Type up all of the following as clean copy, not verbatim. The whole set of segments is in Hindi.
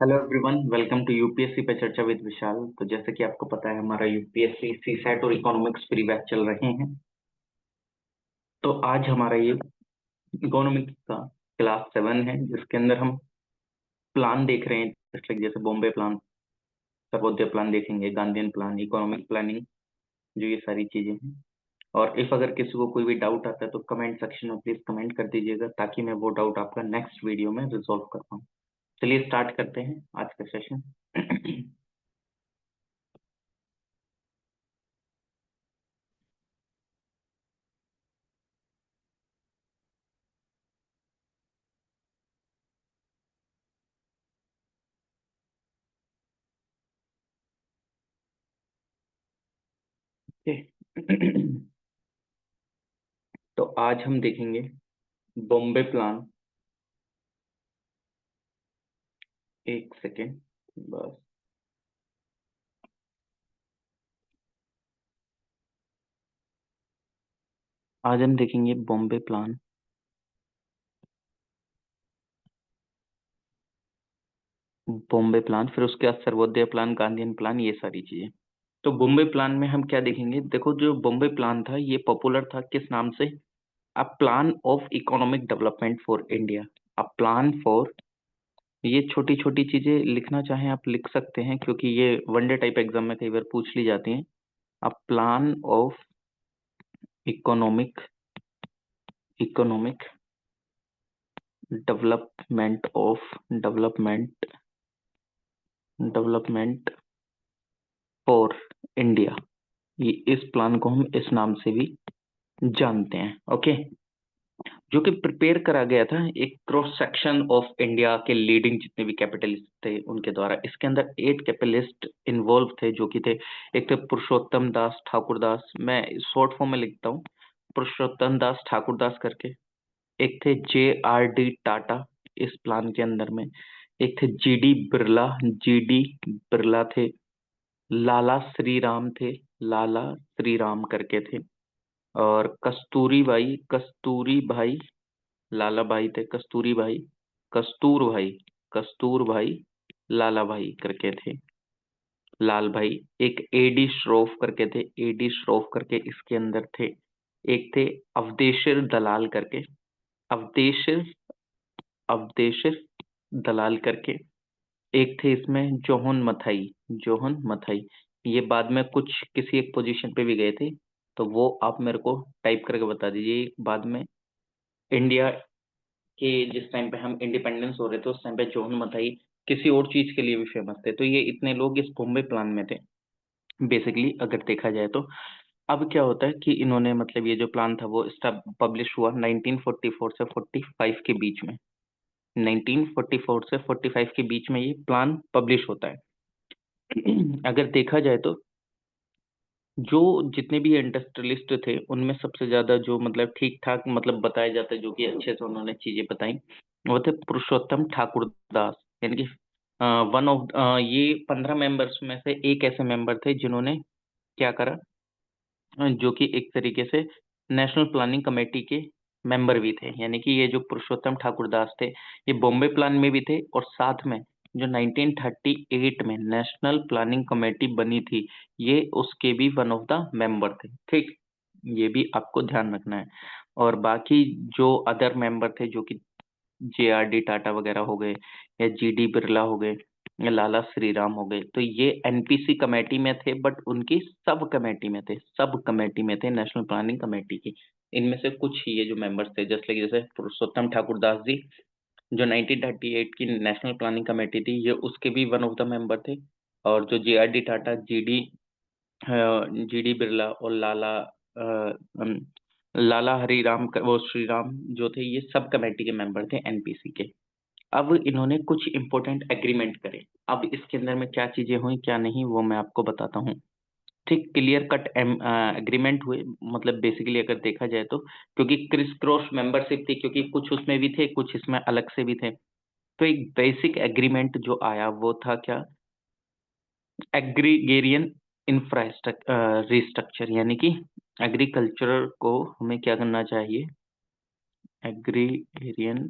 Hello everyone, welcome to UPSC पे चर्चा विद विशाल। तो जैसे कि आपको पता है, हमारा यूपीएससी सीसैट और इकोनॉमिक्स प्री बैच चल रहे हैं। तो आज हमारा ये इकोनॉमिक्स का क्लास 7 है, जिसके अंदर हम प्लान देख रहे हैं। जैसे बॉम्बे प्लान, सर्वोदय प्लान देखेंगे, गांधीयन प्लान, इकोनॉमिक प्लानिंग, जो ये सारी चीजें हैं। और इफ अगर किसी को कोई भी डाउट आता है तो कमेंट सेक्शन में प्लीज कमेंट कर दीजिएगा, ताकि मैं वो डाउट आपका नेक्स्ट वीडियो में रिजॉल्व कर पाऊँ। चलिए स्टार्ट करते हैं आज का सेशन। तो आज हम देखेंगे बॉम्बे प्लान। एक सेकेंड बस। आज हम देखेंगे बॉम्बे प्लान, बॉम्बे प्लान, फिर उसके बाद सर्वोदय प्लान, गांधीयन प्लान, ये सारी चीजें। तो बॉम्बे प्लान में हम क्या देखेंगे? देखो, जो बॉम्बे प्लान था ये पॉपुलर था किस नाम से? A plan of economic development for India. A plan for, ये छोटी छोटी चीजें लिखना चाहें आप लिख सकते हैं, क्योंकि ये वनडे टाइप एग्जाम में कई बार पूछ ली जाती हैं। A plan of economic, economic development of, development for India. ये इस प्लान को हम इस नाम से भी जानते हैं। ओके, जो कि प्रिपेयर करा गया था एक क्रॉस सेक्शन ऑफ इंडिया के लीडिंग जितने भी कैपिटलिस्ट थे उनके द्वारा। इसके अंदर 8 कैपिटलिस्ट इन्वॉल्व थे, जो कि थे, एक थे पुरुषोत्तम दास ठाकुर दास, मैं शॉर्ट फॉर्म में लिखता हूँ, पुरुषोत्तम दास ठाकुर दास करके। एक थे JRD टाटा इस प्लान के अंदर में। एक थे GD बिरला, GD बिरला थे। लाला श्री राम थे, लाला श्री राम करके थे। और कस्तूरी बाई, कस्तूरी भाई, लाला भाई थे, कस्तूरी भाई, कस्तूर भाई, कस्तूर भाई, लाला भाई करके थे, लाल भाई। एक AD श्रॉफ करके थे, AD श्रॉफ करके इसके अंदर थे। एक थे अवधेशिर दलाल करके, अवधेशिर, अवधेशिर दलाल करके। एक थे इसमें जोहन मथाई, जोहन मथाई। ये बाद में कुछ किसी एक पोजीशन पे भी गए थे, तो वो आप मेरे को टाइप करके बता दीजिए। बाद में इंडिया के जिस टाइम पे हम इंडिपेंडेंस हो रहे थे, उस टाइम पे जोहन मथाई किसी और चीज के लिए भी फेमस थे। तो ये इतने लोग इस बॉम्बे प्लान में थे बेसिकली, अगर देखा जाए तो। अब क्या होता है कि इन्होंने, मतलब ये जो प्लान था वो पब्लिश हुआ 1944 से 45 के बीच में। 1944 से 45 के बीच में ये प्लान पब्लिश होता है। अगर देखा जाए तो जो जितने भी इंडस्ट्रियलिस्ट थे उनमें सबसे ज्यादा जो मतलब ठीक ठाक मतलब बताया जाता है, जो कि अच्छे से उन्होंने चीजें बताई, वो थे पुरुषोत्तम ठाकुर दास। यानी कि वन ऑफ, ये 15 मेंबर्स में से एक ऐसे मेंबर थे जिन्होंने क्या करा, जो कि एक तरीके से नेशनल प्लानिंग कमेटी के मेंबर भी थे। यानी कि ये जो पुरुषोत्तम ठाकुर दास थे, ये बॉम्बे प्लान में भी थे, और साथ में जो 1938 में नेशनल प्लानिंग कमेटी बनी थी, ये उसके भी वन ऑफ द मेंबर थे। ठीक, ये भी आपको ध्यान रखना है। और बाकी जो अदर मेंबर थे, जो कि JRD टाटा वगैरह हो गए, या GD बिरला हो गए, या लाला श्री राम हो गए, तो ये NPC कमेटी में थे, बट उनकी सब कमेटी में थे, सब कमेटी में थे नेशनल प्लानिंग कमेटी की। इनमें से कुछ ही ये जो मेंबर्स थे, जैसे पुरुषोत्तम ठाकुर दास जी, जो 1938 की नेशनल प्लानिंग कमेटी थी, ये उसके भी वन ऑफ द मेंबर थे। और जो JRD टाटा, GD बिरला और लाला हरिराम, वो श्री राम जो थे, ये सब कमेटी के मेंबर थे NPC के। अब इन्होंने कुछ इंपॉर्टेंट एग्रीमेंट करे। अब इसके अंदर में क्या चीजें हुई क्या नहीं, वो मैं आपको बताता हूँ। ठीक, क्लियर कट एग्रीमेंट हुए, मतलब बेसिकली अगर देखा जाए तो, क्योंकि क्रिस क्रॉस मेंबरशिप थी, क्योंकि कुछ उसमें भी थे, कुछ इसमें अलग से भी थे। तो एक बेसिक एग्रीमेंट जो आया वो था क्या? एग्रीगेरियन इंफ्रास्ट्रक्चर रिस्ट्रक्चर, यानी कि एग्रीकल्चर को हमें क्या करना चाहिए? एग्रीगेरियन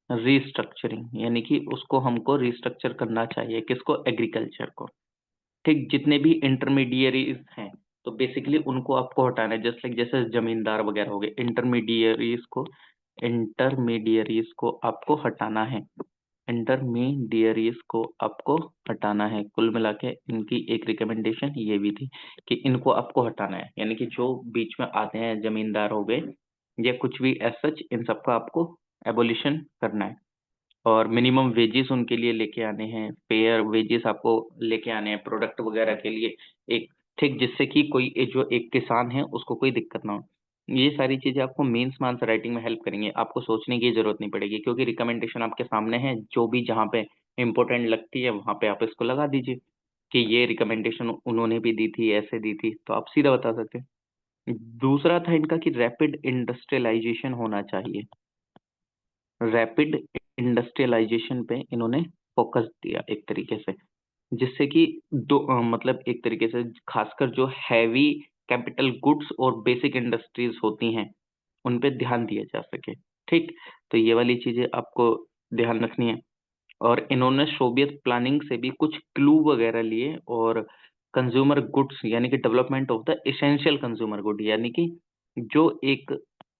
रीस्ट्रक्चरिंग, यानी कि उसको हमको रीस्ट्रक्चर करना चाहिए, किसको? एग्रीकल्चर को। ठीक, जितने भी इंटरमीडियरीज हैं तो बेसिकली उनको आपको हटाना है, जस्ट लाइक जैसे जमींदार वगैरह हो गए, इंटरमीडियरीज को आपको हटाना है। इंटरमीडियरीज को आपको हटाना है। कुल मिला के इनकी एक रिकमेंडेशन ये भी थी कि इनको आपको हटाना है, यानी कि जो बीच में आते हैं, जमींदार हो गए या कुछ भी एज सच, इन सबका आपको एबोलिशन करना है। और मिनिमम वेजेस उनके लिए लेके आने हैं, फेयर वेजेस आपको लेके आने हैं प्रोडक्ट वगैरह के लिए, एक ठीक, जिससे कि कोई जो एक किसान है उसको कोई दिक्कत ना हो। ये सारी चीजें आपको मेंस में आंसर राइटिंग में हेल्प करेंगे, आपको सोचने की जरूरत नहीं पड़ेगी, क्योंकि रिकमेंडेशन आपके सामने है, जो भी जहाँ पे इंपॉर्टेंट लगती है वहां पे आप इसको लगा दीजिए कि ये रिकमेंडेशन उन्होंने भी दी थी, ऐसे दी थी, तो आप सीधा बता सकते हैं। दूसरा था इनका कि रैपिड इंडस्ट्रियलाइजेशन होना चाहिए। रैपिड इंडस्ट्रियलाइजेशन पे इन्होंने फोकस दिया एक तरीके से, जिससे कि मतलब एक तरीके से खासकर जो हैवी कैपिटल गुड्स और बेसिक इंडस्ट्रीज होती हैं उन पे ध्यान दिया जा सके। ठीक, तो ये वाली चीजें आपको ध्यान रखनी है। और इन्होंने सोवियत प्लानिंग से भी कुछ क्लू वगैरह लिए, और कंज्यूमर गुड्स यानी कि development of the essential consumer good, यानी कि जो एक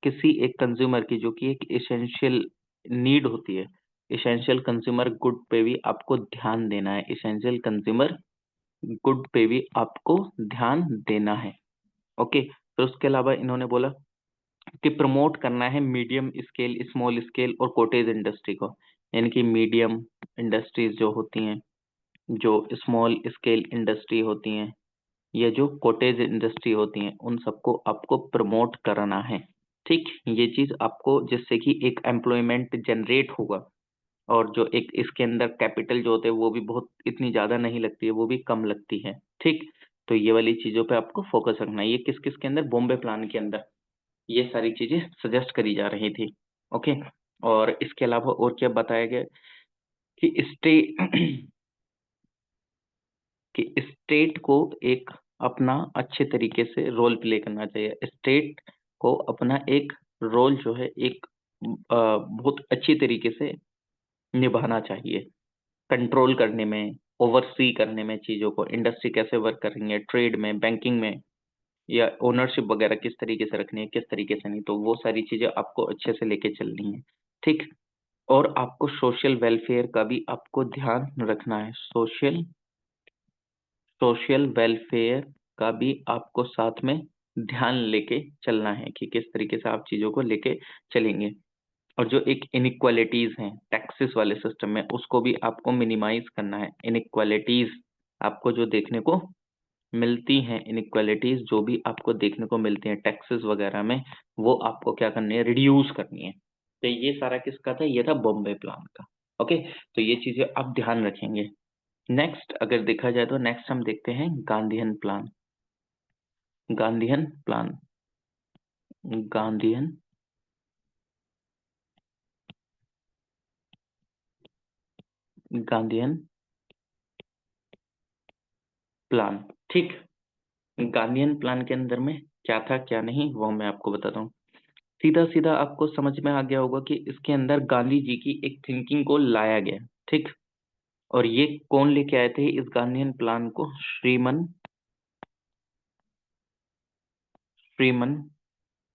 किसी एक कंज्यूमर की जो कि एक एसेंशियल नीड होती है, एसेंशियल कंज्यूमर गुड पे भी आपको ध्यान देना है, एसेंशियल कंज्यूमर गुड पे भी आपको ध्यान देना है। ओके, तो उसके अलावा इन्होंने बोला कि प्रमोट करना है मीडियम स्केल, स्मॉल स्केल और कॉटेज इंडस्ट्री को, यानी कि मीडियम इंडस्ट्रीज जो होती हैं, जो स्मॉल स्केल इंडस्ट्री होती हैं, या जो कॉटेज इंडस्ट्री होती हैं, उन सबको आपको प्रमोट करना है। ठीक, ये चीज आपको, जिससे कि एक एम्प्लॉयमेंट जनरेट होगा, और जो एक इसके अंदर कैपिटल जो होते हैं वो भी बहुत इतनी ज्यादा नहीं लगती है, वो भी कम लगती है। ठीक, तो ये वाली चीजों पे आपको फोकस रखना है। ये किस किस के अंदर? बॉम्बे प्लान के अंदर ये सारी चीजें सजेस्ट करी जा रही थी। ओके, और इसके अलावा और क्या बताया गया कि कि स्टेट को एक अपना अच्छे तरीके से रोल प्ले करना चाहिए। स्टेट को अपना एक रोल जो है एक बहुत अच्छी तरीके से निभाना चाहिए, कंट्रोल करने में, ओवरसी करने में चीजों को, इंडस्ट्री कैसे वर्क कर रही है, ट्रेड में, बैंकिंग में, या ओनरशिप वगैरह किस तरीके से रखनी है, किस तरीके से नहीं, तो वो सारी चीजें आपको अच्छे से लेके चलनी है। ठीक, और आपको सोशल वेलफेयर का भी आपको ध्यान रखना है। सोशल वेलफेयर का भी आपको साथ में ध्यान लेके चलना है कि किस तरीके से आप चीजों को लेके चलेंगे। और जो एक इनइक्वालिटीज हैं टैक्सेस वाले सिस्टम में, उसको भी आपको मिनिमाइज करना है। इनइक्वालिटीज आपको जो देखने को मिलती हैं, इनइक्वालिटीज जो भी आपको देखने को मिलती हैं टैक्सेस वगैरह में, वो आपको क्या करनी है? रिड्यूस करनी है। तो ये सारा किसका था? ये था बॉम्बे प्लान का। ओके, तो ये चीजें आप ध्यान रखेंगे। नेक्स्ट अगर देखा जाए तो नेक्स्ट हम देखते हैं Gandhian plan. Gandhian plan, Gandhian Gandhian plan. ठीक, गांधीयन प्लान के अंदर में क्या था क्या नहीं वो मैं आपको बताता हूँ। सीधा सीधा आपको समझ में आ गया होगा कि इसके अंदर गांधी जी की एक थिंकिंग को लाया गया। ठीक, और ये कौन लेके आए थे इस गांधीयन प्लान को? श्रीमन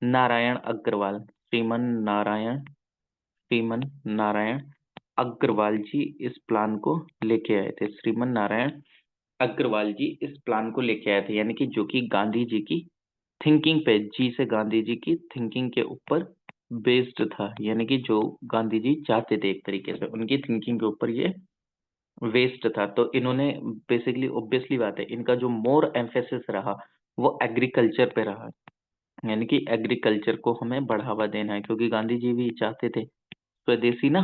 नारायण अग्रवाल। श्रीमन नारायण अग्रवाल जी इस प्लान को लेके आए थे। श्रीमन नारायण अग्रवाल जी इस प्लान को लेके आए थे, यानी कि जो कि गांधी जी की थिंकिंग पे, जी से गांधी जी की थिंकिंग के ऊपर बेस्ड था, यानी कि जो गांधी जी चाहते थे एक तरीके से उनकी थिंकिंग के ऊपर ये वेस्ट था। तो इन्होंने बेसिकली, ऑब्वियसली बात है, इनका जो मोर एम्फेसिस रहा वो एग्रीकल्चर पे रहा, यानी कि एग्रीकल्चर को हमें बढ़ावा देना है, क्योंकि गांधी जी भी चाहते थे स्वदेशी ना।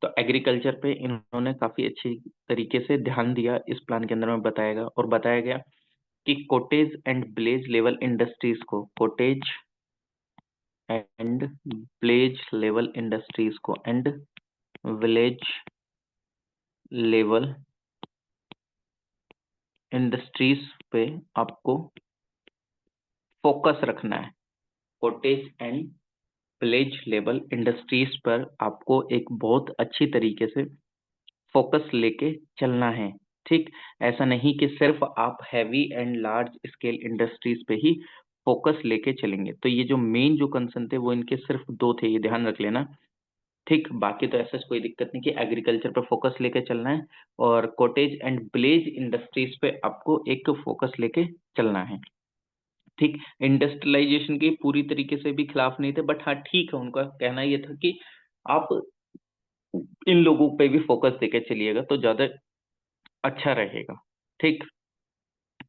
तो एग्रीकल्चर पे इन्होंने काफी अच्छी तरीके से ध्यान दिया, इस प्लान के अंदर में बताया गया, और बताया गया कि cottage and village level industries को, cottage and village level industries को, एंड विलेज लेवल इंडस्ट्रीज पे आपको फोकस रखना है। Cottage and village level industries पर आपको एक बहुत अच्छी तरीके से फोकस लेके चलना है। ठीक, ऐसा नहीं कि सिर्फ आप heavy and large scale industries पे ही फोकस लेके चलेंगे। तो ये जो मेन जो कंसर्न थे वो इनके सिर्फ दो थे, ये ध्यान रख लेना। ठीक, बाकी तो ऐसा कोई दिक्कत नहीं कि एग्रीकल्चर पे फोकस लेके चलना है और कॉटेज एंड विलेज इंडस्ट्रीज पे आपको एक फोकस लेके चलना है। ठीक, इंडस्ट्रियलाइजेशन के पूरी तरीके से भी खिलाफ नहीं थे, बट हाँ ठीक है, उनका कहना ये था कि आप इन लोगों पे भी फोकस देके चलिएगा तो ज्यादा अच्छा रहेगा। ठीक,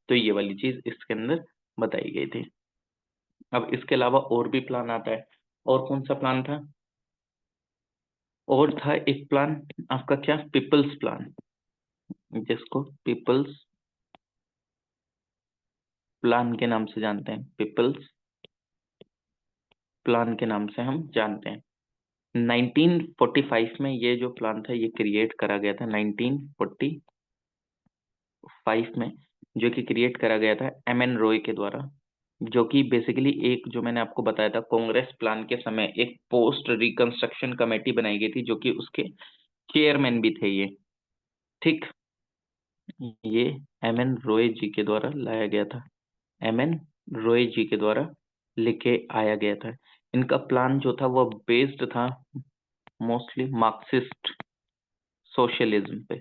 तो ये वाली चीज इसके अंदर बताई गई थी। अब इसके अलावा और भी प्लान आता है। और कौन सा प्लान था? और था एक प्लान आपका, क्या, पीपल्स प्लान, जिसको पीपल्स प्लान के नाम से जानते हैं। पीपल्स प्लान के नाम से हम जानते हैं। 1945 में ये जो प्लान था ये क्रिएट करा गया था। 1945 में जो कि क्रिएट करा गया था एम एन रॉय के द्वारा, जो कि बेसिकली एक, जो मैंने आपको बताया था, कांग्रेस प्लान के समय एक पोस्ट रिकंस्ट्रक्शन कमेटी बनाई गई थी, जो कि उसके चेयरमैन भी थे ये। ठीक, ये एम एन रॉय जी के द्वारा लाया गया था। एम एन रॉय जी के द्वारा लेके आया गया था। इनका प्लान जो था वो बेस्ड था मोस्टली मार्क्सिस्ट सोशलिज्म पे।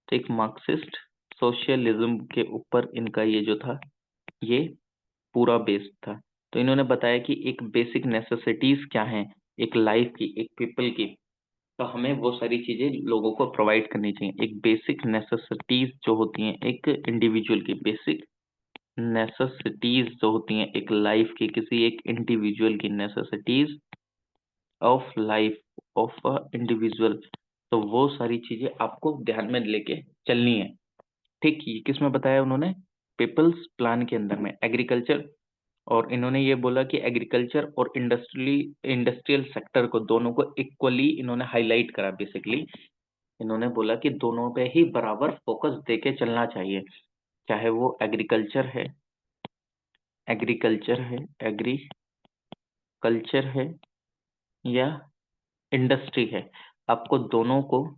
ठीक, मार्क्सिस्ट सोशलिज्म के ऊपर इनका ये जो था ये पूरा बेस्ड था। तो इन्होंने बताया कि एक बेसिक नेसेसिटीज क्या हैं एक लाइफ की, एक पीपल की, तो हमें वो सारी चीजें लोगों को प्रोवाइड करनी चाहिए। एक बेसिक नेसेसिटीज जो होती हैं एक इंडिविजुअल की, बेसिक नेसेसिटीज जो होती हैं एक लाइफ की, किसी एक इंडिविजुअल की, necessities of life of a individual, तो वो सारी चीजें आपको ध्यान में लेके चलनी है। ठीक, ये किस में बताया उन्होंने? पीपल्स प्लान के अंदर में एग्रीकल्चर, और इन्होंने ये बोला कि एग्रीकल्चर और इंडस्ट्रियल सेक्टर को, दोनों को इक्वली इन्होंने हाईलाइट करा। बेसिकली इन्होंने बोला कि दोनों पे ही बराबर फोकस देके चलना चाहिए, चाहे वो एग्रीकल्चर है या इंडस्ट्री है, आपको दोनों को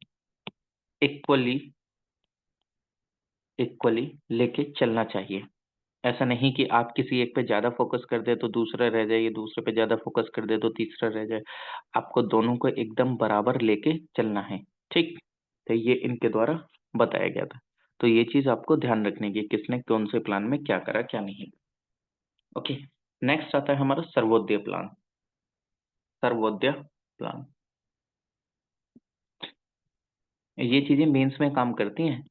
इक्वली इक्वली लेके चलना चाहिए। ऐसा नहीं कि आप किसी एक पे ज्यादा फोकस कर दे तो दूसरा रह जाए, या दूसरे पे ज्यादा फोकस कर दे तो तीसरा रह जाए। आपको दोनों को एकदम बराबर लेके चलना है। ठीक, तो ये इनके द्वारा बताया गया था। तो ये चीज आपको ध्यान रखने की, किसने कौन से प्लान में क्या करा क्या नहीं। ओके, नेक्स्ट आता है हमारा सर्वोदय प्लान। सर्वोदय प्लान, ये चीजें मेंस में काम करती हैं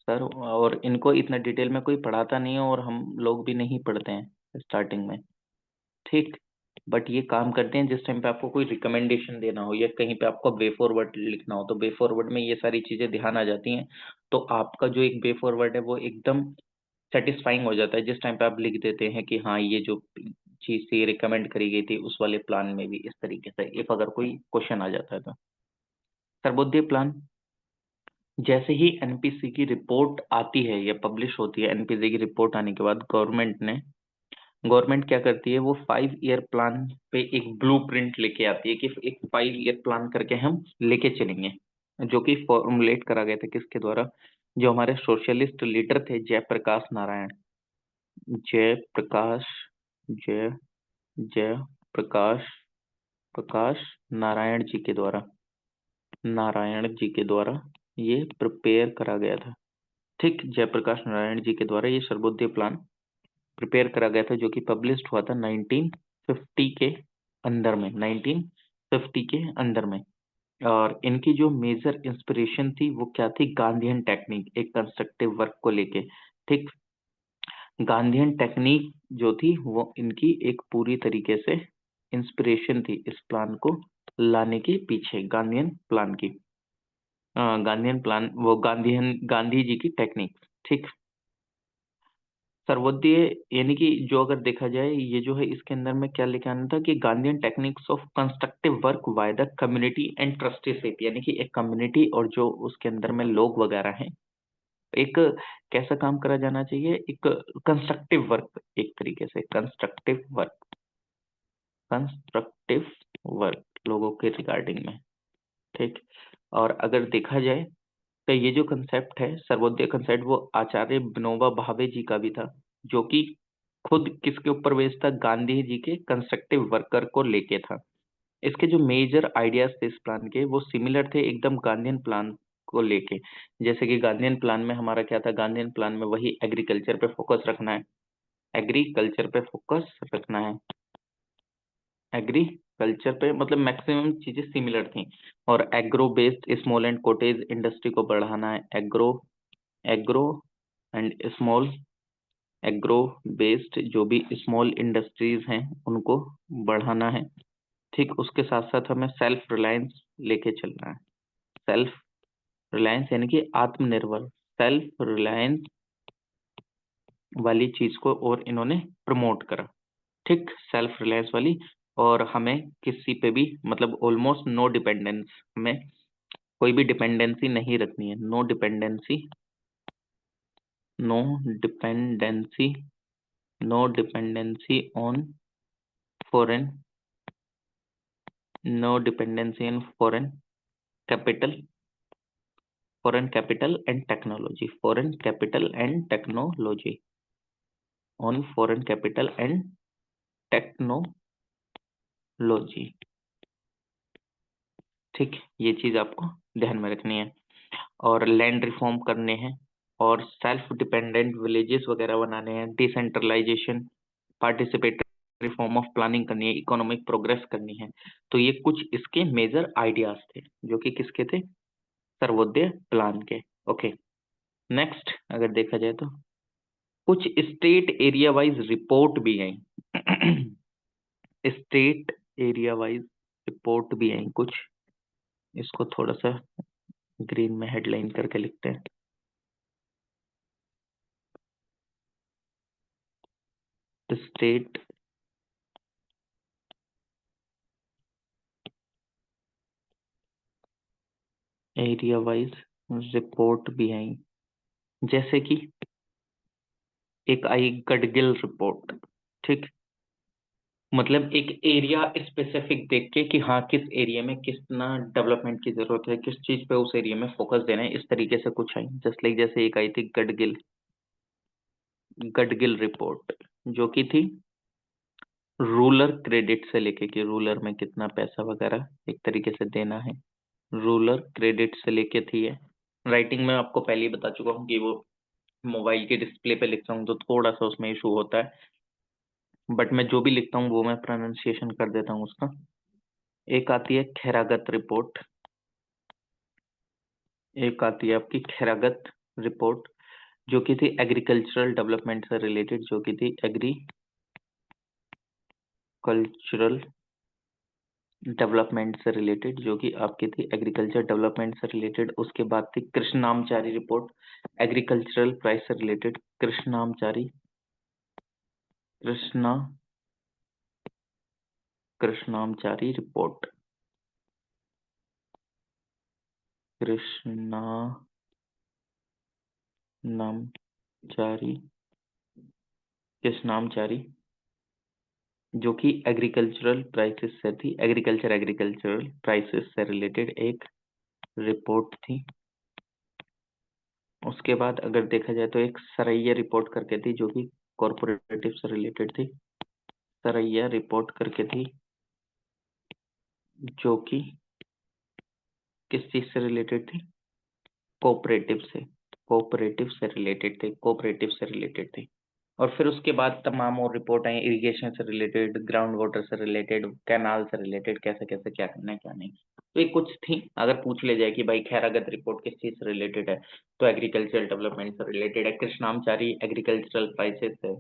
सर, और इनको इतना डिटेल में कोई पढ़ाता नहीं है और हम लोग भी नहीं पढ़ते हैं स्टार्टिंग में। ठीक, बट ये काम करते हैं जिस टाइम पे आपको कोई रिकमेंडेशन देना हो या कहीं पे आपको वे फॉरवर्ड लिखना हो, तो वे फॉरवर्ड में ये सारी चीजें ध्यान आ जाती हैं। तो आपका जो एक वे फॉरवर्ड है वो एकदम सेटिस्फाइंग हो जाता है जिस टाइम पे आप लिख देते हैं कि हाँ ये जो चीज थी रिकमेंड करी गई थी उस वाले प्लान में भी इस तरीके से, इफ अगर कोई क्वेश्चन आ जाता है तो। सर्वोदय प्लान, जैसे ही एनपीसी की रिपोर्ट आती है या पब्लिश होती है, एनपीसी की रिपोर्ट आने के बाद गवर्नमेंट क्या करती है, वो 5 ईयर प्लान पे एक ब्लूप्रिंट लेके आती है कि एक 5 ईयर प्लान करके हम लेके चलेंगे, जो कि फॉर्मुलेट करा गया था किसके द्वारा? जो हमारे सोशलिस्ट लीडर थे, जयप्रकाश नारायण, जयप्रकाश जय जय प्रकाश प्रकाश नारायण जी के द्वारा, ये प्रिपेयर करा गया था। ठीक, जयप्रकाश नारायण जी के द्वारा ये सर्वोदय प्लान प्रिपेयर करा गया था, जो कि पब्लिश्ड हुआ था 1950 के अंदर में, 1950 के अंदर में। और इनकी जो मेजर इंस्पिरेशन थी वो क्या थी? गांधीयन टेक्निक, एक कंस्ट्रक्टिव वर्क को लेके। ठीक, गांधीयन टेक्निक जो थी वो इनकी एक पूरी तरीके से इंस्पिरेशन थी इस प्लान को लाने के पीछे, गांधीयन प्लान की। गांधीयन प्लान, वो गांधी जी की टेक्निक। ठीक, सर्वोदय यानी कि जो अगर देखा जाए ये जो है इसके अंदर में क्या लेके आना था कि Gandhian techniques of constructive work by the community and trusteeship, यानी कि एक कम्युनिटी और जो उसके अंदर में लोग वगैरह हैं, एक कैसा काम करा जाना चाहिए, एक कंस्ट्रक्टिव वर्क, एक तरीके से कंस्ट्रक्टिव वर्क, लोगों के रिगार्डिंग में, ठीक। और अगर देखा जाए तो ये जो कंसेप्ट है सर्वोदय कंसेप्ट, वो आचार्य विनोबा भावे जी का भी था, जो कि खुद किसके ऊपर बेस्ड था, गांधी जी के कंस्ट्रक्टिव वर्कर को लेके था। इसके जो मेजर आइडियाज थे इस प्लान के, वो सिमिलर थे एकदम गांधीयन प्लान को लेके। जैसे कि गांधीयन प्लान में हमारा क्या था, गांधीयन प्लान में वही एग्रीकल्चर पे फोकस रखना है, एग्रीकल्चर पे फोकस रखना है, एग्रीकल्चर पे, मतलब मैक्सिमम चीजें सिमिलर थी। और agro based small and cottage industry को बढ़ाना है, agro agro and small, agro based जो भी स्मॉल इंडस्ट्रीज हैं उनको बढ़ाना है, ठीक। उसके साथ साथ हमें सेल्फ रिलायंस लेके चलना है, सेल्फ रिलायंस यानी कि आत्मनिर्भर, सेल्फ रिलायंस वाली चीज को और इन्होंने प्रमोट करा, ठीक, सेल्फ रिलायंस वाली। और हमें किसी पे भी मतलब ऑलमोस्ट नो डिपेंडेंस, हमें कोई भी डिपेंडेंसी नहीं रखनी है, no dependency, no dependency, no dependency on foreign, no dependency on foreign capital, foreign capital and technology, foreign capital and technology, on foreign capital and technology, ठीक। ये चीज आपको ध्यान में रखनी है। और लैंड रिफॉर्म करने हैं, और सेल्फ डिपेंडेंट विलेजेस वगैरह बनाने हैं, decentralisation, participatory form of planning करनी है, इकोनॉमिक प्रोग्रेस करनी है। तो ये कुछ इसके मेजर आइडियाज थे जो कि किसके थे, सर्वोदय प्लान के। ओके, नेक्स्ट अगर देखा जाए तो कुछ स्टेट एरिया वाइज रिपोर्ट भी आई स्टेट एरिया वाइज रिपोर्ट भी आई कुछ, इसको थोड़ा सा ग्रीन में हेडलाइन करके लिखते हैं। स्टेट एरिया वाइज रिपोर्ट भी आई, जैसे कि एक आई गडगिल रिपोर्ट, ठीक। मतलब एक एरिया स्पेसिफिक देख के कि हाँ किस एरिया में कितना डेवलपमेंट की जरूरत है, किस चीज पे उस एरिया में फोकस देना है, इस तरीके से कुछ आई, जस्ट लाइक जैसे एक आई थी गडगिल, गडगिल रिपोर्ट, जो कि थी रूरल क्रेडिट से लेके कि रूरल में कितना पैसा वगैरह एक तरीके से देना है, रूरल क्रेडिट से लेके थी है। राइटिंग में आपको पहले ही बता चुका हूँ कि वो मोबाइल के डिस्प्ले पे लिखता हूँ तो थोड़ा सा उसमें इशू होता है, बट मैं जो भी लिखता हूँ वो मैं प्रोनाउंसिएशन कर देता हूँ उसका। एक आती है खैरागत रिपोर्ट, एक आती है आपकी खैरागत रिपोर्ट, जो कि थी एग्रीकल्चरल डेवलपमेंट से रिलेटेड, जो कि थी एग्रीकल्चरल डेवलपमेंट से रिलेटेड, जो कि आपकी थी एग्रीकल्चर डेवलपमेंट से रिलेटेड। उसके बाद थी कृष्णामचारी रिपोर्ट, एग्रीकल्चरल प्राइस से रिलेटेड, कृष्णामचारी, कृष्णा कृष्णामचारी रिपोर्ट, कृष्णामचारी, कृष्णामचारी, जो कि एग्रीकल्चरल प्राइसेस से थी, एग्रीकल्चरल प्राइसेस से रिलेटेड एक रिपोर्ट थी। उसके बाद अगर देखा जाए तो एक सरैया रिपोर्ट करके थी, जो कि कॉर्पोरेटिव से रिलेटेड थी, सरैया रिपोर्ट करके थी, जो कि किस चीज से रिलेटेड थी, कोऑपरेटिव से, कोऑपरेटिव से रिलेटेड थे, कोऑपरेटिव से रिलेटेड थी। और फिर उसके बाद तमाम और रिपोर्ट आई इरिगेशन से रिलेटेड, ग्राउंड वाटर से रिलेटेड, कैनाल से रिलेटेड, कैसे कैसे क्या करना है क्या नहीं। तो ये कुछ थी। अगर पूछ ले जाए कि भाई खैरागत रिपोर्ट किस चीज से रिलेटेड है, तो एग्रीकल्चरल डेवलपमेंट से रिलेटेड है, कृष्णामचारी एग्रीकल्चरल प्राइसेस है,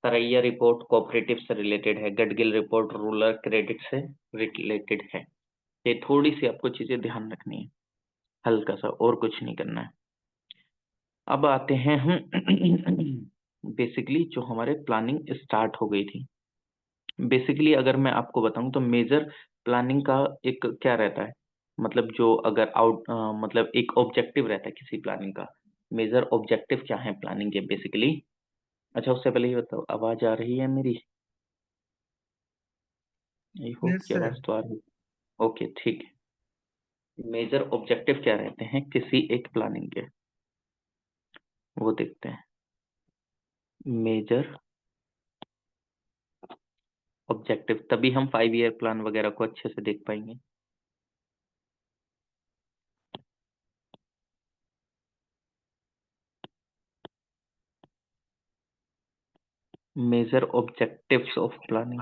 सरैया रिपोर्ट कोऑपरेटिव से रिलेटेड है, गडगिल रिपोर्ट रूरल क्रेडिट से रिलेटेड है। ये थोड़ी सी आपको चीजें ध्यान रखनी है, हल्का सा, और कुछ नहीं करना है। अब आते हैं हम बेसिकली जो हमारे प्लानिंग स्टार्ट हो गई थी। बेसिकली अगर मैं आपको बताऊं तो मेजर प्लानिंग का एक क्या रहता है, मतलब जो अगर मतलब एक ऑब्जेक्टिव रहता है किसी प्लानिंग का, मेजर ऑब्जेक्टिव क्या है प्लानिंग के बेसिकली। अच्छा उससे पहले ये बताओ, आवाज आ रही है मेरी? आई होप यस की सर। आवाज तो आ रही। ओके ठीक है। मेजर ऑब्जेक्टिव क्या रहते हैं किसी एक प्लानिंग के, वो देखते हैं। मेजर ऑब्जेक्टिव, तभी हम 5 ईयर प्लान वगैरह को अच्छे से देख पाएंगे। Major objectives of planning.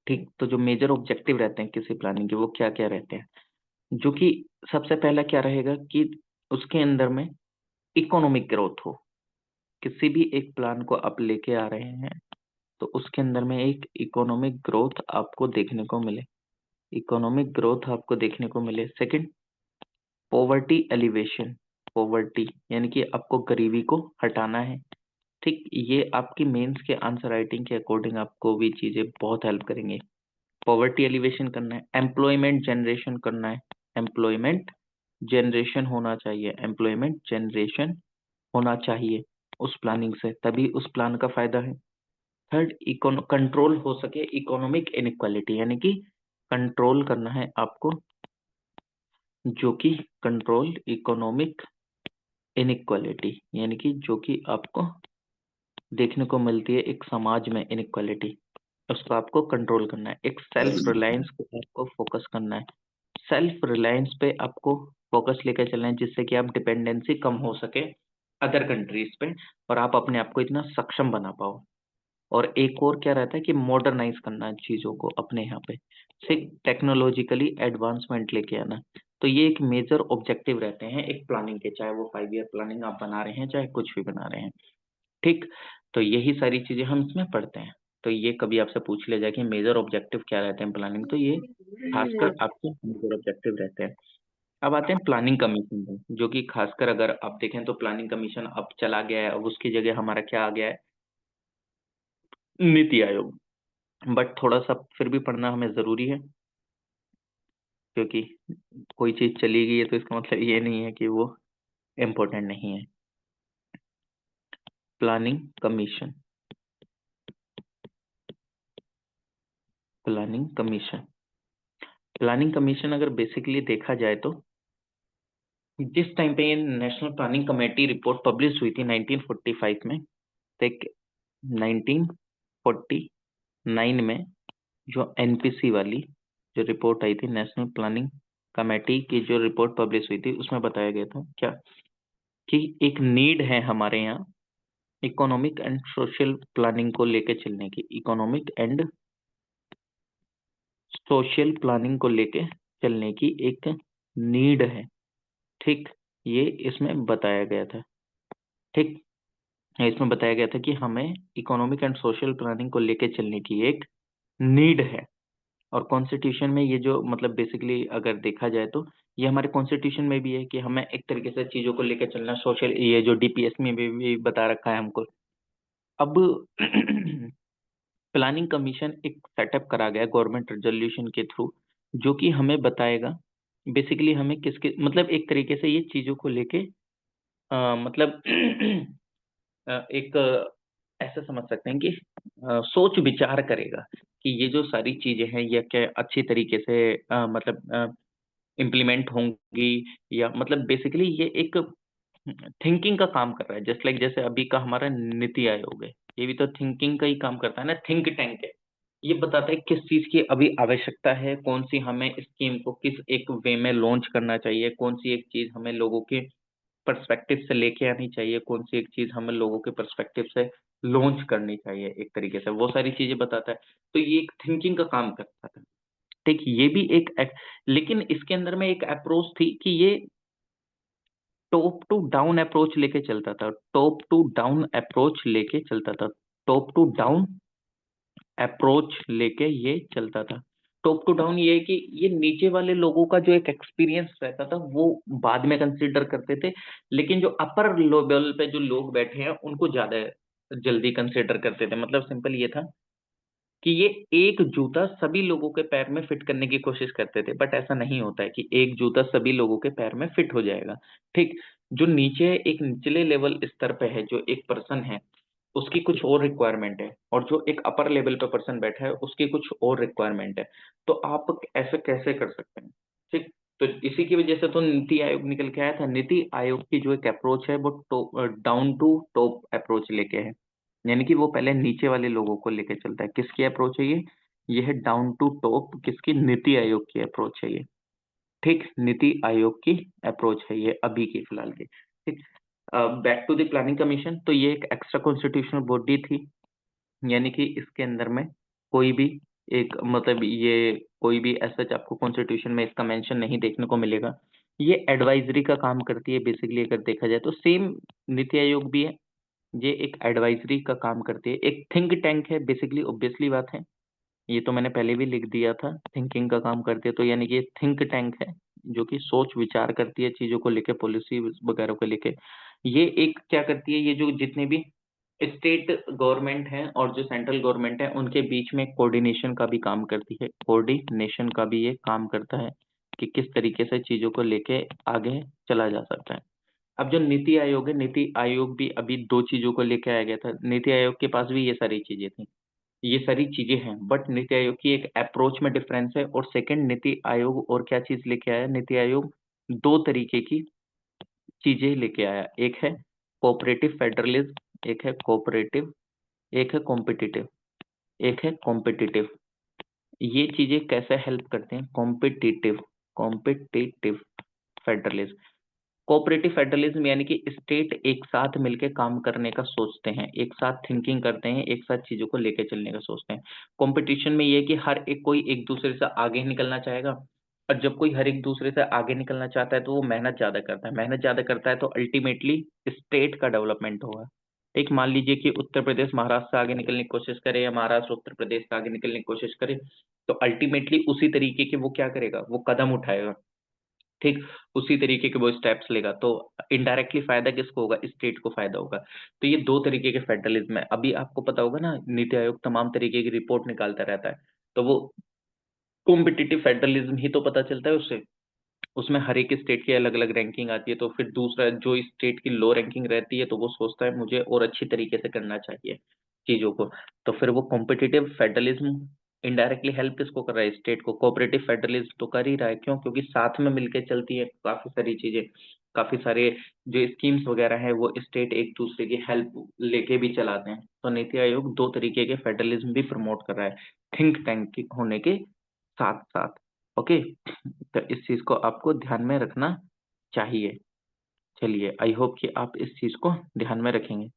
ठीक, तो जो मेजर ऑब्जेक्टिव रहते हैं किसी प्लानिंग के, वो क्या क्या रहते हैं? जो कि सबसे पहला क्या रहेगा कि उसके अंदर में इकोनॉमिक ग्रोथ हो। किसी भी एक प्लान को आप लेके आ रहे हैं तो उसके अंदर में एक इकोनॉमिक ग्रोथ आपको देखने को मिले। इकोनॉमिक ग्रोथ आपको देखने को मिले। Second, poverty alleviation. पॉवर्टी यानी कि आपको गरीबी को हटाना है। ठीक, ये आपकी मेंस के आंसर राइटिंग के अकॉर्डिंग आपको भी चीजें बहुत हेल्प करेंगे। पॉवर्टी एलिवेशन करना है, एम्प्लॉयमेंट जनरेशन करना है। एम्प्लॉयमेंट जनरेशन होना चाहिए, एम्प्लॉयमेंट जनरेशन होना चाहिए उस प्लानिंग से, तभी उस प्लान का फायदा है। थर्ड, कंट्रोल हो सके इकोनॉमिक इनइक्वालिटी, यानी कि कंट्रोल करना है आपको, जो कि कंट्रोल इकोनॉमिक इनइक्वालिटी, यानी कि जो कि आपको देखने को मिलती है एक समाज में इनइक्वालिटी, उसको आपको कंट्रोल करना है। एक सेल्फ रिलायंस को आपको फोकस करना है। सेल्फ रिलायंस पे आपको फोकस लेकर चलना है, जिससे कि आप डिपेंडेंसी कम हो सके अदर कंट्रीज पे, और आप अपने आप को इतना सक्षम बना पाओ। और एक और क्या रहता है कि मॉडर्नाइज करना है चीजों को अपने यहाँ पे, से टेक्नोलॉजिकली एडवांसमेंट लेके आना। तो ये एक मेजर ऑब्जेक्टिव रहते हैं एक प्लानिंग के, चाहे वो 5 ईयर प्लानिंग आप बना रहे हैं चाहे कुछ भी बना रहे हैं। ठीक, तो यही सारी चीजें हम इसमें पढ़ते हैं। तो ये कभी आपसे पूछ लिया जाए कि मेजर ऑब्जेक्टिव क्या रहते हैं प्लानिंग, तो ये खासकर आपके मेजर ऑब्जेक्टिव रहते हैं। अब आते हैं प्लानिंग कमीशन पे, जो कि खासकर अगर आप देखें तो प्लानिंग कमीशन अब चला गया है, अब उसकी जगह हमारा क्या आ गया है, नीति आयोग। बट थोड़ा सा फिर भी पढ़ना हमें जरूरी है, क्योंकि कोई चीज चली गई है तो इसका मतलब ये नहीं है कि वो इम्पोर्टेंट नहीं है। Planning commission, planning commission, planning commission अगर बेसिकली देखा जाए तो जिस टाइम पे ये national planning committee report publish हुई थी 1945 में, तक 1949 में जो एनपीसी वाली जो रिपोर्ट आई थी, नेशनल प्लानिंग कमेटी की जो रिपोर्ट पब्लिश हुई थी, उसमें बताया गया था क्या कि एक नीड है हमारे यहाँ इकोनॉमिक एंड सोशल प्लानिंग को लेके चलने की, इकोनॉमिक एंड सोशल प्लानिंग को लेके चलने की एक नीड है। ठीक, ये इसमें बताया गया था। ठीक, इसमें बताया गया था कि हमें इकोनॉमिक एंड सोशल प्लानिंग को लेके चलने की एक नीड है। और कॉन्स्टिट्यूशन में ये जो मतलब बेसिकली अगर देखा जाए तो ये हमारे कॉन्स्टिट्यूशन में भी है कि हमें एक तरीके से चीजों को लेकर चलना, सोशल, ये जो डीपीएस में भी बता रखा है हमको। अब प्लानिंग कमीशन एक सेटअप करा गया गवर्नमेंट रेजोल्यूशन के थ्रू, जो कि हमें बताएगा बेसिकली हमें किसके मतलब एक तरीके से ये चीजों को लेके मतलब एक ऐसा समझ सकते हैं कि सोच विचार करेगा कि ये जो सारी चीजें हैं ये क्या अच्छी तरीके से मतलब इम्प्लीमेंट होंगी, या मतलब बेसिकली ये एक थिंकिंग का काम कर रहा है। जस्ट लाइक जैसे अभी का हमारा नीति आयोग है, ये भी तो थिंकिंग का ही काम करता है ना, थिंक टैंक है। ये बताता है किस चीज की अभी आवश्यकता है, कौन सी हमें स्कीम को किस एक वे में लॉन्च करना चाहिए, कौन सी एक चीज हमें लोगों के पर्सपेक्टिव से लेके आनी चाहिए, कौन सी एक चीज हमें लोगों के पर्सपेक्टिव से लॉन्च करनी चाहिए, एक तरीके से वो सारी चीजें बताता है। तो ये एक थिंकिंग का काम करता था। ठीक, ये भी लेकिन इसके अंदर में एक अप्रोच थी कि ये टॉप टू डाउन अप्रोच लेके चलता था, टॉप टू डाउन अप्रोच लेके चलता था, टॉप टू डाउन अप्रोच लेके ये चलता था। टॉप टू डाउन ये है कि ये नीचे वाले लोगों का जो एक एक्सपीरियंस रहता था वो बाद में कंसीडर करते थे, लेकिन जो अपर लेवल पे जो लोग बैठे हैं उनको ज्यादा जल्दी कंसीडर करते थे। मतलब सिंपल ये था कि ये एक जूता सभी लोगों के पैर में फिट करने की कोशिश करते थे, बट ऐसा नहीं होता है कि एक जूता सभी लोगों के पैर में फिट हो जाएगा। ठीक, जो नीचे एक निचले लेवल स्तर पे है, जो एक पर्सन है उसकी कुछ और रिक्वायरमेंट है, और जो एक अपर लेवल पे पर्सन बैठा है उसकी कुछ और रिक्वायरमेंट है। तो आप ऐसे कैसे कर सकते हैं? ठीक, तो इसी की वजह से तो नीति आयोग निकल के आया था। नीति आयोग की जो एक अप्रोच है वो डाउन टू टॉप अप्रोच लेके है, यानी कि वो पहले नीचे वाले लोगों को लेके चलता है। किसकी अप्रोच है ये है डाउन टू टॉप, किसकी? नीति आयोग की अप्रोच है ये। ठीक, नीति आयोग की अप्रोच है ये अभी की फिलहाल की। ठीक, back to the planning commission, तो ये एक एक्स्ट्रा कॉन्स्टिट्यूशनल बॉडी थी, यानी कि इसके अंदर में कोई भी एक मतलब ये कोई भी ऐसा आपको कॉन्स्टिट्यूशन में इसका मेंशन नहीं देखने को मिलेगा। ये एडवाइजरी का काम करती है बेसिकली, अगर देखा जाए तो सेम नीति आयोग भी है, ये एक एडवाइजरी का काम करती है, एक थिंक टैंक है बेसिकली, ऑब्वियसली बात है। ये तो मैंने पहले भी लिख दिया था, थिंकिंग का काम करती है, तो यानी कि ये थिंक टैंक है जो कि सोच विचार करती है चीजों को लेके, पॉलिसी वगैरह को लेके। ये एक क्या करती है, ये जो जितने भी स्टेट गवर्नमेंट है और जो सेंट्रल गवर्नमेंट है उनके बीच में कोऑर्डिनेशन का भी काम करती है, कोऑर्डिनेशन का भी ये काम करता है कि किस तरीके से चीजों को लेके आगे चला जा सकता है। अब जो नीति आयोग है, नीति आयोग भी अभी दो चीजों को लेके आया गया था। नीति आयोग के पास भी ये सारी चीजें थी, ये सारी चीजें हैं, बट नीति आयोग की एक अप्रोच में डिफरेंस है। और सेकंड, नीति आयोग और क्या चीज लेके आया? नीति आयोग दो तरीके की चीजें लेके आया, एक है कोऑपरेटिव फेडरलिज्म, एक है कोऑपरेटिव, एक है कॉम्पिटिटिव, एक है कॉम्पिटिटिव। ये चीजें कैसे हेल्प करते हैं? Competitive, competitive federalism. Cooperative federalism यानी कि स्टेट एक साथ मिलके काम करने का सोचते हैं, एक साथ थिंकिंग करते हैं, एक साथ चीजों को लेके चलने का सोचते हैं। कंपटीशन में ये है कि हर एक कोई एक दूसरे से आगे निकलना चाहेगा, और जब कोई हर एक दूसरे से आगे निकलना चाहता है तो वो मेहनत ज्यादा करता है, मेहनत ज्यादा करता है तो अल्टीमेटली स्टेट का डेवलपमेंट होगा। एक मान लीजिए कि उत्तर प्रदेश महाराष्ट्र से आगे निकलने की कोशिश करे, या महाराष्ट्र उत्तर प्रदेश से आगे निकलने की कोशिश करे, तो अल्टीमेटली उसी तरीके के वो क्या करेगा? वो कदम उठाएगा। ठीक, उसी तरीके के वो स्टेप्स लेगा, तो इनडायरेक्टली फायदा किसको होगा? स्टेट को फायदा होगा। तो ये दो तरीके के फेडरलिज्म है। अभी आपको पता होगा ना, नीति आयोग तमाम तरीके की रिपोर्ट निकालता रहता है, तो वो कॉम्पिटिटिव फेडरलिज्म ही तो पता चलता है उससे। उसमें हर एक स्टेट की अलग अलग रैंकिंग आती है, तो फिर दूसरा जो स्टेट की लो रैंकिंग रहती है तो वो सोचता है मुझे और अच्छी तरीके से करना चाहिए चीजों को, तो फिर वो कॉम्पिटिटिव फेडरलिज्म इनडायरेक्टली हेल्प किसको कर रहा है? स्टेट को। कोऑपरेटिव फेडरलिज्म तो कर ही रहा है, क्यों? क्योंकि साथ में मिलके चलती है काफी सारी चीजें, काफी सारे जो स्कीम्स वगैरह है वो स्टेट एक दूसरे की हेल्प लेके भी चलाते हैं। तो नीति आयोग दो तरीके के फेडरलिज्म भी प्रमोट कर रहा है, थिंक टैंक होने के साथ साथ। ओके, तो इस चीज को आपको ध्यान में रखना चाहिए। चलिए, आई होप कि आप इस चीज को ध्यान में रखेंगे।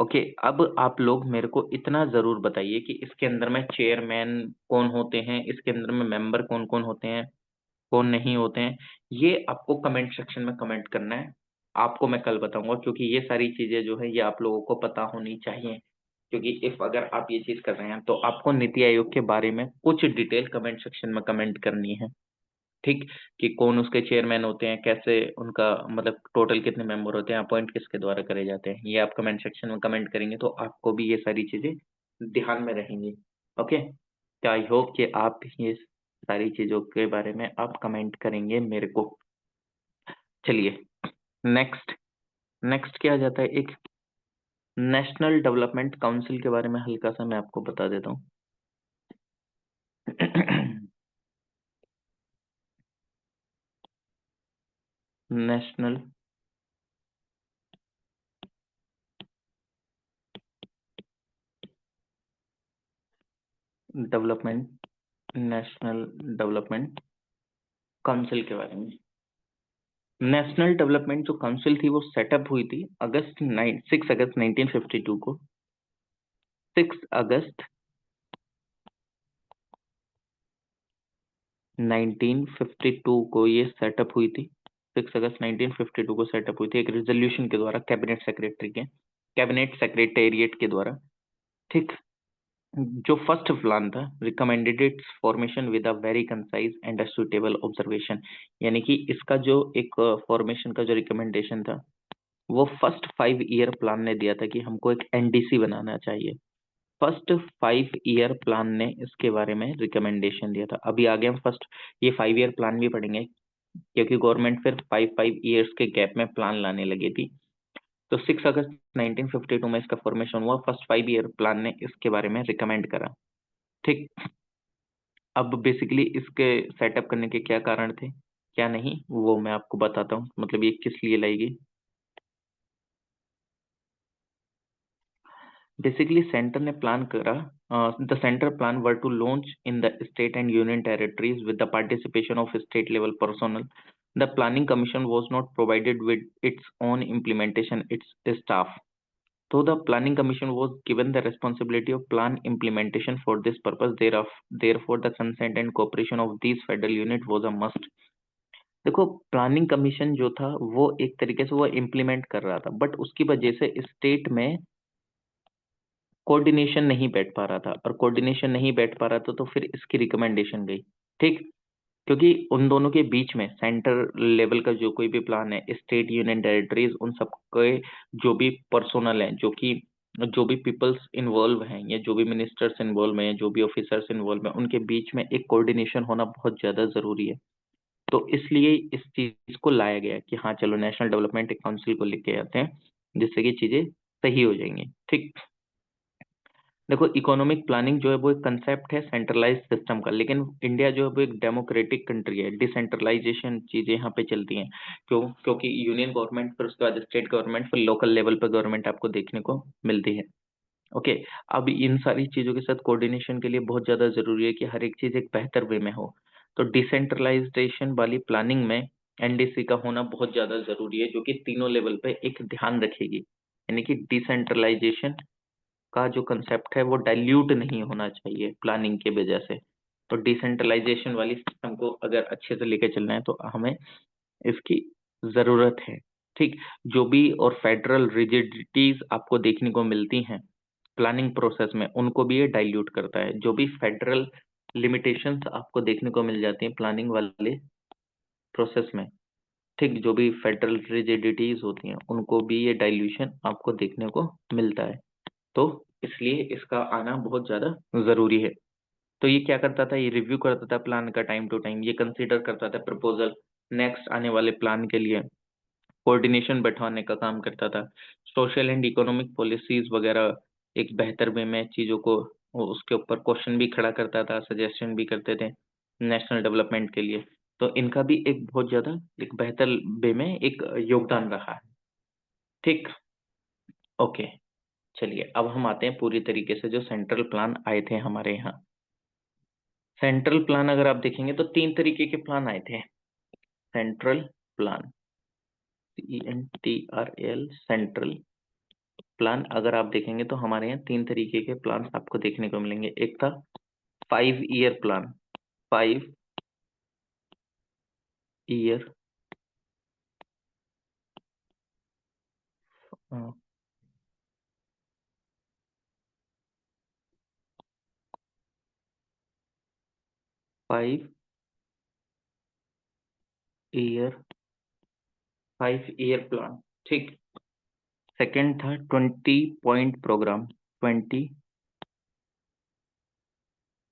ओके, अब आप लोग मेरे को इतना जरूर बताइए कि इसके अंदर में चेयरमैन कौन होते हैं, इसके अंदर में मेंबर कौन कौन होते हैं, कौन नहीं होते हैं। ये आपको कमेंट सेक्शन में कमेंट करना है, आपको मैं कल बताऊंगा, क्योंकि ये सारी चीजें जो है ये आप लोगों को पता होनी चाहिए। क्योंकि इफ अगर आप ये चीज कर रहे हैं तो आपको नीति आयोग के बारे में कुछ डिटेल कमेंट सेक्शन में कमेंट करनी है। ठीक, कि कौन उसके चेयरमैन होते हैं, कैसे उनका मतलब टोटल कितने मेंबर होते हैं, अपॉइंट किसके द्वारा करे जाते हैं, ये आप कमेंट सेक्शन में कमेंट करेंगे तो आपको भी ये सारी चीजें ध्यान में रहेंगी। ओके, तो आई होप कि आप ये सारी चीजों के बारे में आप कमेंट करेंगे मेरे को। चलिए, नेक्स्ट, नेक्स्ट क्या आ जाता है? एक नेशनल डेवलपमेंट काउंसिल के बारे में हल्का सा मैं आपको बता देता हूँ। National development, national development council के बारे में। नेशनल डेवलपमेंट जो काउंसिल थी वो सेटअप हुई थी 6 अगस्त 1952 को। 6 अगस्त 1952 को ये सेटअप हुई थी। 6 अगस्त 1952 को सेटअप हुई थी एक रेजोल्यूशन के द्वारा, कैबिनेट सेक्रेटरी के, कैबिनेट सेक्रेटेरिएट के द्वारा। ठीक, जो फर्स्ट प्लान था recommended it's formation with a very concise and a suitable observation, यानी कि इसका जो एक फॉर्मेशन का जो रिकमेंडेशन था वो फर्स्ट 5 ईयर प्लान ने दिया था कि हमको एक एनडीसी बनाना चाहिए। फर्स्ट 5 ईयर प्लान ने इसके बारे में रिकमेंडेशन दिया था। अभी आगे हम फर्स्ट ये 5 ईयर प्लान भी पढ़ेंगे, क्योंकि गवर्नमेंट फिर 5 5 ईयर्स के गैप में प्लान लाने लगी थी। तो 6 अगस्त 1952 में इसका फॉर्मेशन हुआ। फर्स्ट 5 ईयर प्लान ने इसके बारे में रिकमेंड करा। ठीक। अब बेसिकली इसके सेटअप करने के क्या कारण थे क्या नहीं, वो मैं आपको बताता हूँ, मतलब ये किस लिए लाई गई। बेसिकली सेंटर ने प्लान करा, the centre plan were to launch in the state and union territories with the participation of state level personal. The planning commission was not provided with its own implementation its staff. So the planning commission was given the responsibility of plan implementation for this purpose. Therefore, the consent and cooperation of these federal unit was a must. देखो, प्लानिंग कमीशन जो था वो एक तरीके से वो इम्प्लीमेंट कर रहा था, बट उसकी वजह से स्टेट में कोऑर्डिनेशन नहीं बैठ पा रहा था, और कोऑर्डिनेशन नहीं बैठ पा रहा था तो फिर इसकी रिकमेंडेशन गई। ठीक। क्योंकि उन दोनों के बीच में सेंटर लेवल का जो कोई भी प्लान है, स्टेट यूनियन टेरिटरीज उन सबके जो भी पर्सोनल हैं, जो भी पीपल्स इन्वॉल्व हैं, या जो भी मिनिस्टर्स इन्वॉल्व हैं, जो भी ऑफिसर्स इन्वॉल्व हैं, उनके बीच में एक कोऑर्डिनेशन होना बहुत ज्यादा जरूरी है। तो इसलिए इस चीज को लाया गया कि हाँ चलो नेशनल डेवलपमेंट काउंसिल को लेके आते हैं, जिससे कि चीजें सही हो जाएंगी। ठीक। देखो, इकोनॉमिक प्लानिंग जो है वो एक कंसेप्ट है सेंट्रलाइज सिस्टम का, लेकिन इंडिया जो है वो एक डेमोक्रेटिक कंट्री है। डिसेंट्रलाइजेशन चीजें यहाँ पे चलती हैं। क्योंकि यूनियन गवर्नमेंट, फिर उसके बाद स्टेट गवर्नमेंट, फिर लोकल लेवल पर गवर्नमेंट आपको देखने को मिलती है। ओके। अब इन सारी चीजों के साथ कोऑर्डिनेशन के लिए बहुत ज्यादा जरूरी है कि हर एक चीज एक बेहतर वे में हो। तो डिसेंट्रलाइजेशन वाली प्लानिंग में एनडीसी का होना बहुत ज्यादा जरूरी है, जो कि तीनों लेवल पे एक ध्यान रखेगी। यानी कि डिसेंट्रलाइजेशन का जो कंसेप्ट है वो डाइल्यूट नहीं होना चाहिए प्लानिंग की वजह से। तो डिसेंट्रलाइजेशन वाली सिस्टम को अगर अच्छे से लेके चलना है तो हमें इसकी जरूरत है। ठीक। जो भी और फेडरल रिजिडिटीज आपको देखने को मिलती हैं प्लानिंग प्रोसेस में, उनको भी ये डाइल्यूट करता है। जो भी फेडरल लिमिटेशंस आपको देखने को मिल जाती हैं प्लानिंग वाले प्रोसेस में, ठीक, जो भी फेडरल रिजिडिटीज होती हैं उनको भी ये डाइल्यूशन आपको देखने को मिलता है। तो इसलिए इसका आना बहुत ज्यादा जरूरी है। तो ये क्या करता था, ये रिव्यू करता था प्लान का टाइम टू टाइम, ये कंसीडर करता था प्रपोजल नेक्स्ट आने वाले प्लान के लिए, कोऑर्डिनेशन बैठाने का काम करता था, सोशल एंड इकोनॉमिक पॉलिसीज वगैरह एक बेहतर वे में चीजों को, उसके ऊपर क्वेश्चन भी खड़ा करता था, सजेशन भी करते थे नेशनल डेवलपमेंट के लिए। तो इनका भी एक बहुत ज्यादा एक बेहतर वे में एक योगदान रहा है। ठीक। ओके। चलिए अब हम आते हैं पूरी तरीके से जो सेंट्रल प्लान आए थे हमारे यहाँ। सेंट्रल प्लान अगर आप देखेंगे तो 3 तरीके के प्लान आए थे। Central plan, CENTRL, central plan अगर आप देखेंगे तो हमारे यहाँ 3 तरीके के प्लान आपको देखने को मिलेंगे। एक था 5 year plan, 5 year, 5 year, 5 year plan. ठीक। सेकंड था 20 point programme, 20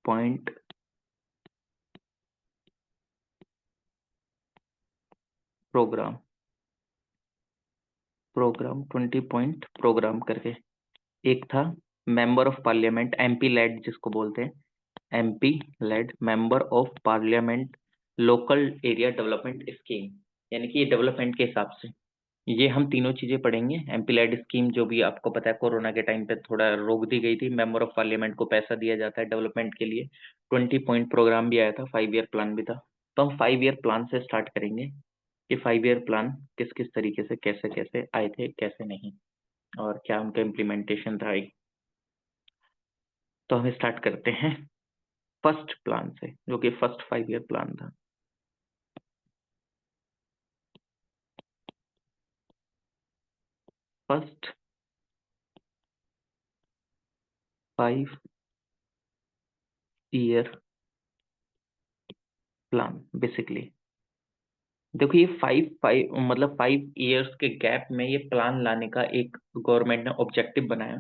point programme, 20 point programme करके। एक था member of parliament, MP LAD जिसको बोलते हैं, MP LAD member of parliament local area development scheme, यानी कि ये डेवलपमेंट के हिसाब से। ये हम तीनों चीजें पढ़ेंगे। एमपी लेड स्कीम जो भी आपको पता है कोरोना के टाइम पे थोड़ा रोक दी गई थी, मेंबर ऑफ पार्लियामेंट को पैसा दिया जाता है डेवलपमेंट के लिए। 20 पॉइंट प्रोग्राम भी आया था, 5 ईयर प्लान भी था। तो हम 5 ईयर प्लान से स्टार्ट करेंगे कि 5 ईयर प्लान किस किस तरीके से कैसे कैसे आए थे कैसे नहीं, और क्या उनका इम्प्लीमेंटेशन था। तो हम स्टार्ट करते हैं फर्स्ट प्लान से, जो कि फर्स्ट 5 ईयर प्लान था। First 5 year plan basically. देखो ये 5 ईयर्स के गैप में ये प्लान लाने का एक गवर्नमेंट ने ऑब्जेक्टिव बनाया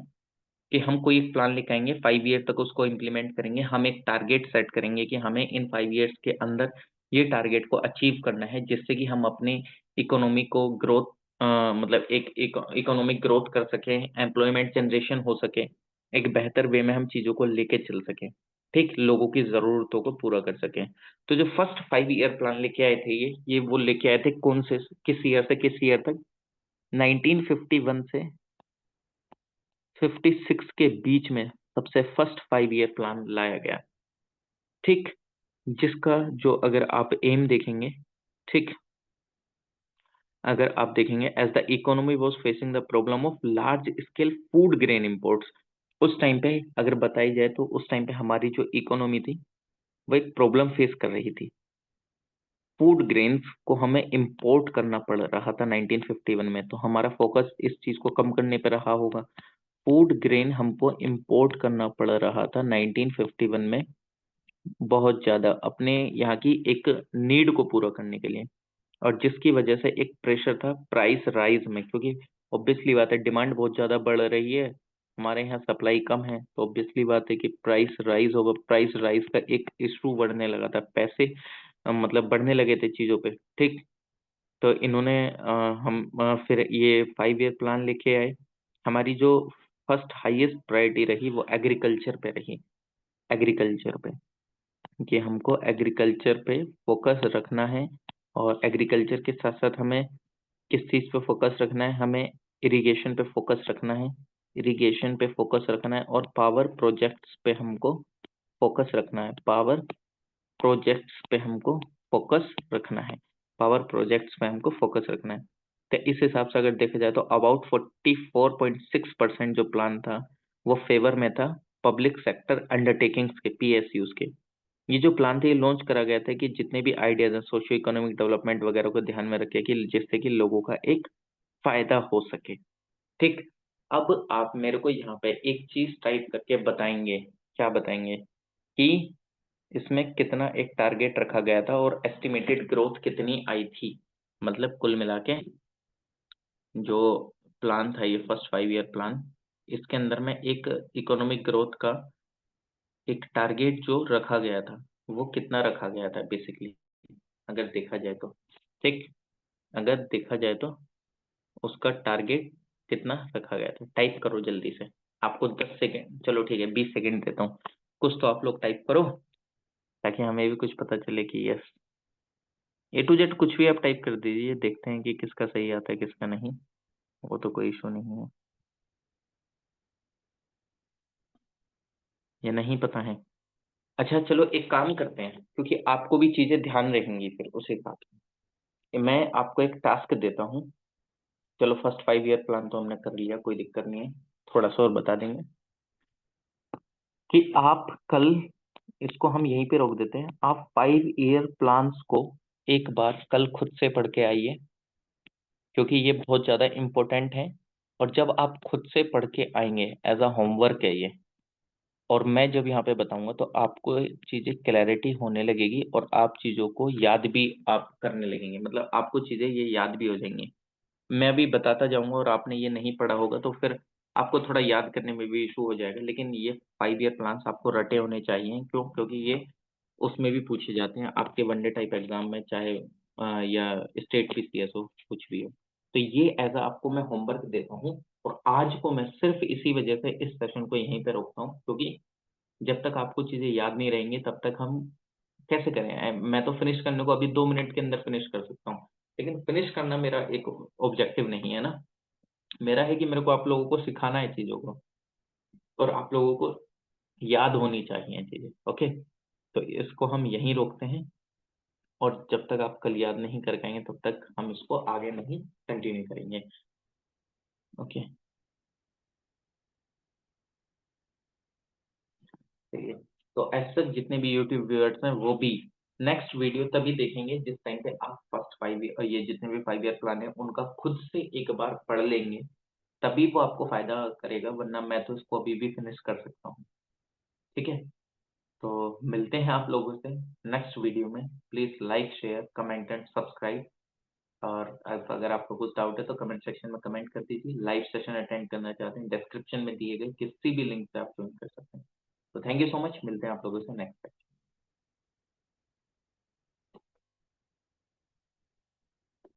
कि हम कोई एक प्लान लेके आएंगे, 5 ईयर तक उसको इम्प्लीमेंट करेंगे, हम एक टारगेट सेट करेंगे कि हमें इन 5 ईयर्स के अंदर ये टारगेट को अचीव करना है, जिससे कि हम अपनी इकोनॉमी को ग्रोथ मतलब एक इकोनॉमिक ग्रोथ कर सकें, एम्प्लॉयमेंट जनरेशन हो सके, एक बेहतर वे में हम चीजों को लेके चल सकें, ठीक, लोगों की जरूरतों को पूरा कर सकें। तो जो फर्स्ट 5 ईयर प्लान लेके आए थे ये वो लेके आए थे कौन से, किस ईयर से किस ईयर तक, 1951 से 56 के बीच में सबसे फर्स्ट 5 ईयर प्लान लाया गया, ठीक, जिसका जो अगर आप एम देखेंगे, ठीक, अगर आप देखेंगे as the economy was facing the problem of large scale food grain imports, उस टाइम पे अगर बताई जाए तो उस टाइम पे हमारी जो इकोनॉमी थी वो एक प्रॉब्लम फेस कर रही थी, फूड ग्रेन्स को हमें इंपोर्ट करना पड़ रहा था 1951 में, तो हमारा फोकस इस चीज को कम करने पे रहा होगा। फूड ग्रेन हमको इंपोर्ट करना पड़ रहा था 1951 में, बहुत ज्यादा अपने यहाँ की एक नीड को पूरा करने के लिए, और जिसकी वजह से एक प्रेशर था प्राइस राइज में, क्योंकि ऑब्वियसली बात है डिमांड बहुत ज्यादा बढ़ रही है, हमारे यहाँ सप्लाई कम है, तो ऑब्वियसली बात है कि प्राइस राइज होगा, प्राइस राइज का एक इशू बढ़ने लगा था, पैसे मतलब बढ़ने लगे थे चीजों पे, ठीक। तो इन्होंने फिर ये 5 ईयर प्लान लेके आए। हमारी जो फर्स्ट हाईएस्ट प्रायोरिटी रही वो एग्रीकल्चर पे रही, एग्रीकल्चर पे, कि हमको एग्रीकल्चर पे फोकस रखना है, और एग्रीकल्चर के साथ साथ हमें किस चीज पे फोकस रखना है, हमें इरिगेशन पे फोकस रखना है, इरिगेशन पे फोकस रखना है, और पावर प्रोजेक्ट्स पे हमको फोकस रखना है, पावर प्रोजेक्ट्स पे हमको फोकस रखना है, पावर प्रोजेक्ट्स पे हमको फोकस रखना है। तो इस हिसाब से अगर देखा जाए तो अबाउट 44.6% जो प्लान था वो फेवर में था पब्लिक सेक्टर अंडरटेकिंग्स के, पीएसयूज के। ये जो प्लान था ये लॉन्च करा गया था कि जितने भी आइडियाज हैं सोशियो इकोनॉमिक डेवलपमेंट वगैरह को ध्यान में रखे, कि जिससे कि लोगों का एक फायदा हो सके, ठीक। अब आप मेरे को यहाँ पे एक चीज टाइप करके बताएंगे, क्या बताएंगे, कि इसमें कितना एक टारगेट रखा गया था और एस्टिमेटेड ग्रोथ कितनी आई थी, मतलब कुल मिला के जो प्लान था ये फर्स्ट 5 ईयर प्लान, इसके अंदर में एक इकोनॉमिक ग्रोथ का एक टारगेट जो रखा गया था वो कितना रखा गया था बेसिकली, अगर देखा जाए तो, ठीक, अगर देखा जाए तो उसका टारगेट कितना रखा गया था, टाइप करो जल्दी से, आपको 10 सेकेंड, चलो ठीक है 20 सेकेंड देता हूँ, कुछ तो आप लोग टाइप करो ताकि हमें भी कुछ पता चले कि यस, A to Z कुछ भी आप टाइप कर दीजिए, देखते हैं कि किसका सही आता है किसका नहीं, वो तो कोई इशू नहीं है, या नहीं पता है। अच्छा चलो एक काम करते हैं, क्योंकि आपको भी चीजें ध्यान रहेंगी फिर उस हिसाब से मैं आपको एक टास्क देता हूँ। चलो फर्स्ट 5 ईयर प्लान तो हमने कर लिया, कोई दिक्कत नहीं है, थोड़ा सा और बता देंगे कि आप कल, इसको हम यहीं पे रोक देते हैं, आप 5 ईयर प्लान्स को एक बार कल खुद से पढ़ के आइए, क्योंकि ये बहुत ज्यादा इम्पोर्टेंट है, और जब आप खुद से पढ़ के आएंगे एज अ होमवर्क है ये, और मैं जब यहाँ पे बताऊंगा तो आपको चीजें क्लैरिटी होने लगेगी, और आप चीजों को याद भी आप करने लगेंगे, मतलब आपको चीजें ये याद भी हो जाएंगी। मैं अभी बताता जाऊंगा और आपने ये नहीं पढ़ा होगा तो फिर आपको थोड़ा याद करने में भी इशू हो जाएगा, लेकिन ये 5 ईयर प्लान्स आपको रटे होने चाहिए, क्यों, क्योंकि ये उसमें भी पूछे जाते हैं आपके वनडे टाइप एग्जाम में, चाहे या स्टेट पीसीएस हो, कुछ भी हो। तो ये एज आपको मैं होमवर्क देता हूँ, और आज को मैं सिर्फ इसी वजह से इस सेशन को यहीं पे रोकता हूँ, क्योंकि जब तक आपको चीजें याद नहीं रहेंगी तब तक हम कैसे करें, मैं तो फिनिश करने को अभी 2 मिनट के अंदर फिनिश कर सकता हूँ, लेकिन फिनिश करना मेरा एक ऑब्जेक्टिव नहीं है ना, मेरा है कि मेरे को आप लोगों को सिखाना है चीजों को, और आप लोगों को याद होनी चाहिए चीजें, ओके। तो इसको हम यहीं रोकते हैं, और जब तक आप कल याद नहीं कर पाएंगे तब तक हम इसको आगे नहीं कंटिन्यू करेंगे, ओके। चलिए, तो ऐसे जितने भी यूट्यूब व्यूअर्स हैं वो भी नेक्स्ट वीडियो तभी देखेंगे जिस टाइम पे आप फर्स्ट 5 ईयर, ये जितने भी 5 ईयर प्लान है उनका खुद से एक बार पढ़ लेंगे, तभी वो आपको फायदा करेगा, वरना मैं तो इसको अभी भी फिनिश कर सकता हूँ, ठीक है। तो मिलते हैं आप लोगों से नेक्स्ट वीडियो में। Please like, share, comment and subscribe. और अगर आपको कुछ डाउट है तो कमेंट सेक्शन में कमेंट कर दीजिए। लाइव सेशन अटेंड करना चाहते हैं, डिस्क्रिप्शन में दिए गए किसी भी लिंक से आप ज्वाइन कर सकते हैं। तो थैंक यू सो मच, मिलते हैं आप लोगों से नेक्स्ट।